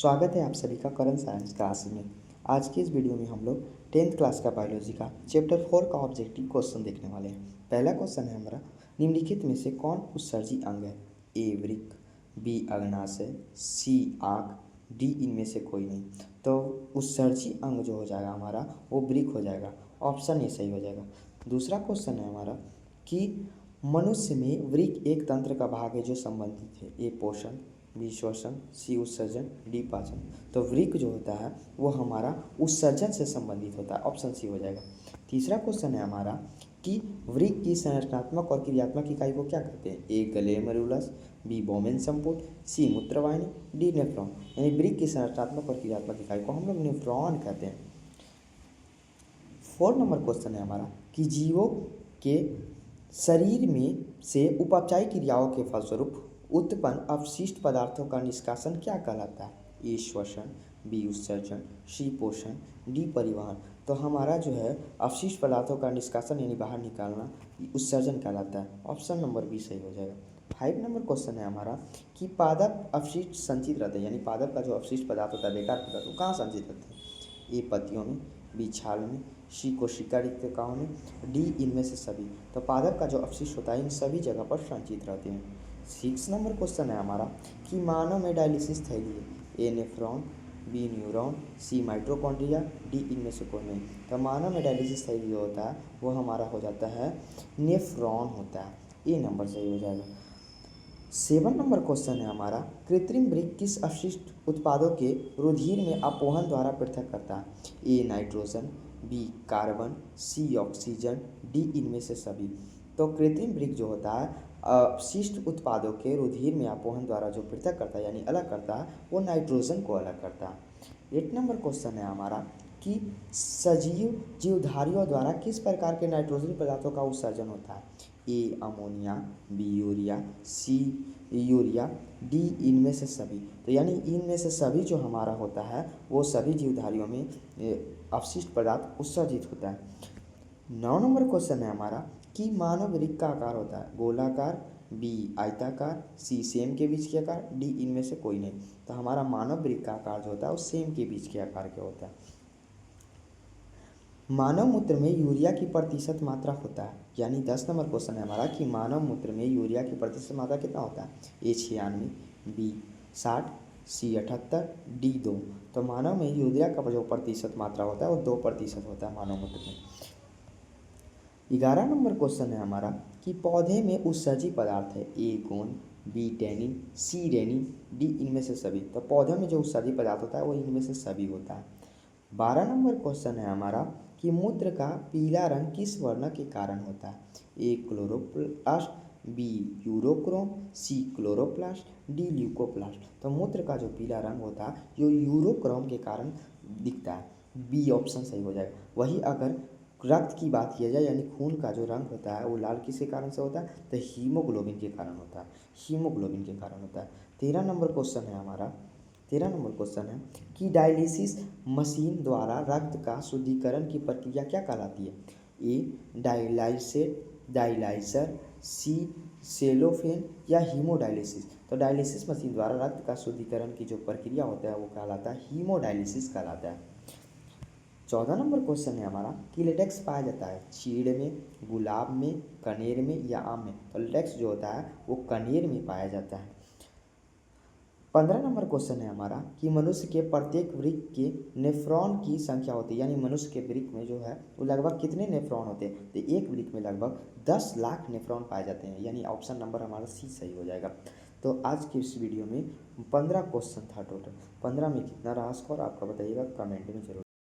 स्वागत है आप सभी का करंट साइंस क्लास में। आज की इस वीडियो में हम लोग 10th क्लास का बायोलॉजी का चैप्टर 4 का ऑब्जेक्टिव क्वेश्चन देखने वाले हैं। पहला क्वेश्चन है हमारा, निम्नलिखित में से कौन उत्सर्जी अंग है? ए वृक्क, बी अग्नाशय, सी आँख, डी इनमें से कोई नहीं। तो उत्सर्जी अंग जो हो जाएगा हमारा वो वृक्क हो जाएगा, ऑप्शन ए सही हो जाएगा। दूसरा क्वेश्चन है हमारा कि मनुष्य में वृक्क एक तंत्र का भाग है जो संबंधित है। ए पोषण, बी श्वसन, सी उत्सर्जन, डी पाचन। तो वृक्क जो होता है वो हमारा उत्सर्जन से संबंधित होता है, ऑप्शन सी हो जाएगा। तीसरा क्वेश्चन है हमारा कि वृक्क की संरचनात्मक और क्रियात्मक इकाई को क्या कहते हैं? ए ग्लेमरुलस, बी बोमेन संपुट, सी मूत्रवाहिनी, डी नेफ्रॉन। यानी वृक्क की संरचनात्मक और क्रियात्मक इकाई को हम लोग नेफ्रॉन कहते हैं। 4 नंबर क्वेश्चन है हमारा कि जीवों के शरीर में से उपापचयी क्रियाओं के फलस्वरूप उत्पन्न अपशिष्ट पदार्थों का निष्कासन क्या कहलाता है? ए श्वसन, बी उत्सर्जन, सी पोषण, डी परिवहन। तो हमारा जो है अपशिष्ट पदार्थों का निष्कासन यानी बाहर निकालना उत्सर्जन कहलाता है, ऑप्शन नंबर बी सही हो जाएगा। 5 नंबर क्वेश्चन है हमारा कि पादप अपशिष्ट संचित रहते हैं, यानी पादप का जो अपशिष्ट पदार्थ होता है, बेकार पदार्थ, वो कहाँ संचित रहते हैं? ए पत्तियों में, बी छाल में, सी कोशिका रिक्तिकाओं में, डी इनमें से सभी। तो पादप का जो अपशिष्ट होता है इन सभी जगह पर संचित रहते हैं। 6 नंबर क्वेश्चन है हमारा कि मानव में डायलिसिस थैली है। ए नेफ्रॉन, बी न्यूरॉन, सी माइटोकॉन्ड्रिया, डी इनमें से कोई नहीं। तो मानव में डायलिसिस थैली जो होता है वो हमारा हो जाता है नेफ्रॉन होता है, ए नंबर सही हो जाएगा। 7 नंबर क्वेश्चन है हमारा, कृत्रिम वृक्क किस अपशिष्ट उत्पादों के रुधिर में अपोहन द्वारा पृथक करता है? A nitrogen, B carbon, C oxygen, D इनमें से सभी। तो कृत्रिम वृक्क जो होता है अपशिष्ट उत्पादों के रुधिर में अपोहन द्वारा जो पृथक करता है यानी अलग करता है वो नाइट्रोजन को अलग करता है। 8 नंबर क्वेश्चन है हमारा कि सजीव जीवधारियों द्वारा किस प्रकार के नाइट्रोजन पदार्थों का उत्सर्जन होता है? A ammonia, B urea, C urea, D इनमें से सभी। तो यानी इनमें से सभी जो हमारा होता है वो सभी जीवधारियों में अपशिष्ट पदार्थ उत्सर्जित होता है। 9 नंबर क्वेश्चन है हमारा कि मानव वृक्क का आकार होता है गोलाकार, बी आयताकार, सी सेम के बीच के आकार, डी इनमें से कोई नहीं। तो हमारा मानव वृक्क का आकार जो होता है वो सेम के बीच के आकार का होता है। मानव मूत्र में यूरिया की प्रतिशत मात्रा होता है, यानी 10 नंबर क्वेश्चन है हमारा कि मानव मूत्र में यूरिया की प्रतिशत मात्रा कितना होता है? ए 96, बी 60, सी 78, डी 2। तो मानव में यूरिया का जो प्रतिशत मात्रा होता है वो 2% होता है मानव मूत्र में। 11 नंबर क्वेश्चन है हमारा कि पौधे में उत्सर्जी पदार्थ है। ए गोंद, बी टैनिन, सी रेनिन, डी इनमें से सभी। तो पौधे में जो उत्सर्जी पदार्थ होता है वो इनमें से सभी होता है। 12 नंबर क्वेश्चन है हमारा कि मूत्र का पीला रंग किस वर्ण के कारण होता है? ए क्लोरोप्लास्ट, बी यूरोक्रोम, सी क्लोरोप्लास्ट, डी ल्यूकोप्लास्ट। तो मूत्र का जो पीला रंग होता है जो यूरोक्रोम के कारण दिखता है, बी ऑप्शन सही हो जाएगा। वही अगर रक्त की बात किया जाए यानी खून का जो रंग होता है वो लाल किसके कारण से होता है? तो हीमोग्लोबिन के कारण होता है, हीमोग्लोबिन के कारण होता है। 13 नंबर क्वेश्चन है हमारा, 13 नंबर क्वेश्चन है कि डायलिसिस मशीन द्वारा रक्त का शुद्धिकरण की प्रक्रिया क्या कहलाती है? ए डायलाइसेट, डायलाइजर, सी सेलोफेन या हीमोडायलिसिस। तो डायलिसिस मशीन द्वारा रक्त का शुद्धिकरण की जो प्रक्रिया होता है वो कहलाता है हीमोडायलिसिस कहलाता है। 14 नंबर क्वेश्चन है हमारा कि लेटेक्स पाया जाता है चीड़ में, गुलाब में, कनेर में या आम में। तो लेटेक्स जो होता है वो कनेर में पाया जाता है। 15 नंबर क्वेश्चन है हमारा कि मनुष्य के प्रत्येक वृक्क के नेफ्रॉन की संख्या होती है, यानी मनुष्य के वृक्क में जो है वो लगभग कितने नेफ्रॉन होते हैं? तो एक वृक्क में लगभग 10 लाख नेफ्रॉन पाए जाते हैं, यानी ऑप्शन नंबर हमारा सी सही हो जाएगा। तो आज की इस वीडियो में 15 क्वेश्चन था टोटल। 15 में कितना रहा स्कोर आपका बताइएगा कमेंट में जरूर।